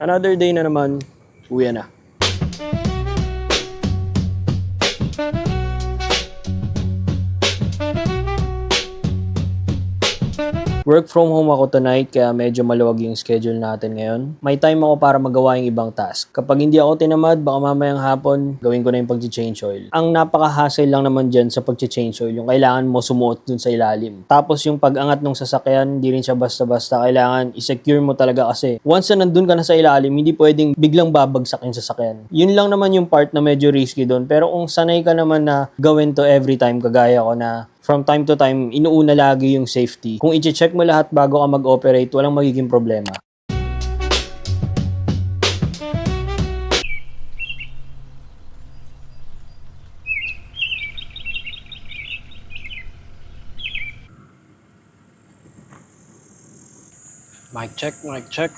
Another day na naman, uwi na. Work from home ako tonight kaya medyo maluwag yung schedule natin ngayon. May time ako para magawa yung ibang task. Kapag hindi ako tinamad, baka mamayang hapon, gawin ko na yung pag-change oil. Ang napaka-hassle lang naman dyan sa pag-change oil, yung kailangan mo sumuot dun sa ilalim. Tapos yung pag-angat ng sasakyan, hindi rin siya basta-basta. Kailangan i-secure mo talaga kasi once na nandun ka na sa ilalim, hindi pwedeng biglang babagsak yung sasakyan. Yun lang naman yung part na medyo risky dun. Pero kung sanay ka naman na gawin to every time, kagaya ko na from time to time, inuuna lagi yung safety. Kung i-check mo lahat bago ka mag-operate, walang magiging problema. Mic check, mic check.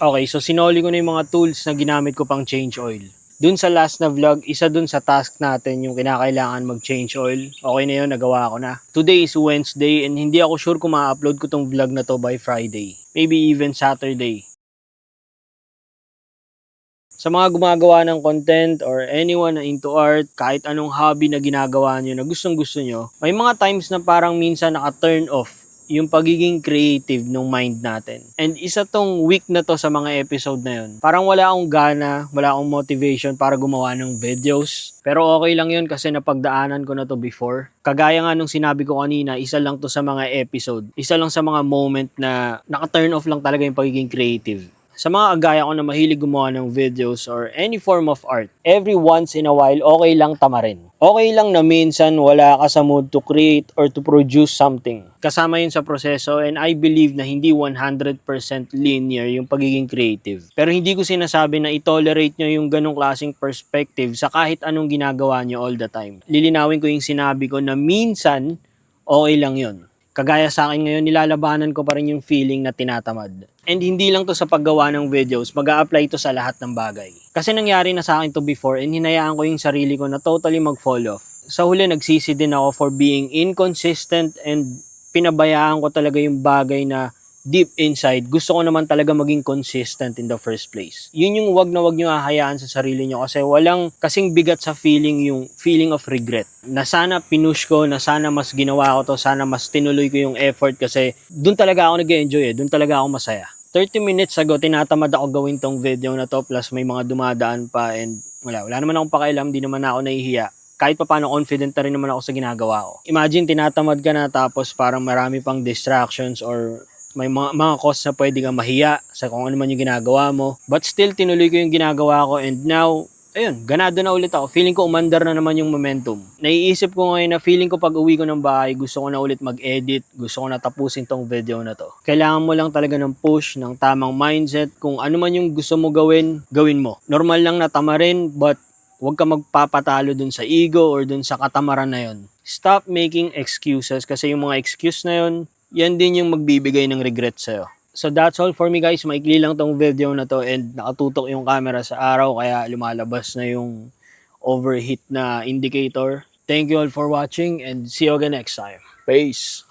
Okay, so sinoli ko na yung mga tools na ginamit ko pang change oil. Dun sa last na vlog, isa dun sa task natin yung kinakailangan mag-change oil. Okay na yun, nagawa ko na. Today is Wednesday and hindi ako sure kung ma-upload ko tong vlog na to by Friday. Maybe even Saturday. Sa mga gumagawa ng content or anyone na into art, kahit anong hobby na ginagawa nyo na gustong-gusto nyo, may mga times na parang minsan naka-turn off yung pagiging creative ng mind natin. And isa tong week na to sa mga episode na yun. Parang wala akong gana, wala akong motivation para gumawa ng videos. Pero okay lang yun kasi napagdaanan ko na to before. Kagaya nga nung sinabi ko kanina, isa lang to sa mga episode. Isa lang sa mga moment na naka-turn off lang talaga yung pagiging creative. Sa mga agaya ko na mahilig gumawa ng videos or any form of art, every once in a while, okay lang tamarin. Okay lang na minsan wala ka sa mood to create or to produce something. Kasama yun sa proseso and I believe na hindi 100% linear yung pagiging creative. Pero hindi ko sinasabi na i-tolerate nyo yung ganong klaseng perspective sa kahit anong ginagawa nyo all the time. Lilinawin ko yung sinabi ko na minsan, okay lang yun. Kagaya sa akin ngayon, nilalabanan ko pa rin yung feeling na tinatamad. And hindi lang to sa paggawa ng videos, mag-a-apply to sa lahat ng bagay. Kasi nangyari na sa akin to before and hinayaan ko yung sarili ko na totally mag-fall off. Sa huli, nagsisi din ako for being inconsistent and pinabayaan ko talaga yung bagay na deep inside, gusto ko naman talaga maging consistent in the first place. Yun yung wag na wag nyo hahayaan sa sarili nyo kasi walang kasing bigat sa feeling yung feeling of regret. Na sana pinush ko, na sana mas ginawa ko to, sana mas tinuloy ko yung effort kasi dun talaga ako nag-enjoy dun talaga ako masaya. 30 minutes ago, tinatamad ako gawin tong video na to plus may mga dumadaan pa and wala naman akong pakialam, di naman ako nahihiya. Kahit pa paano confident na rin naman ako sa ginagawa ko. Imagine tinatamad ka na tapos parang marami pang distractions or may mga cause na pwede kang mahiya sa kung ano man yung ginagawa mo. But still, tinuloy ko yung ginagawa ko and now, ayun, ganado na ulit ako. Feeling ko umandar na naman yung momentum. Naiisip ko ngayon na feeling ko pag uwi ko ng bahay, gusto ko na ulit mag-edit, gusto ko na tapusin tong video na to. Kailangan mo lang talaga ng push, ng tamang mindset. Kung ano man yung gusto mo gawin, gawin mo. Normal lang na tamarin, but huwag ka magpapatalo dun sa ego or dun sa katamaran na yun. Stop making excuses kasi yung mga excuse na yun, yan din yung magbibigay ng regret sa'yo. So that's all for me guys. Maikli lang tong video na to and nakatutok yung camera sa araw kaya lumalabas na yung overheat na indicator. Thank you all for watching and see you again next time. Peace!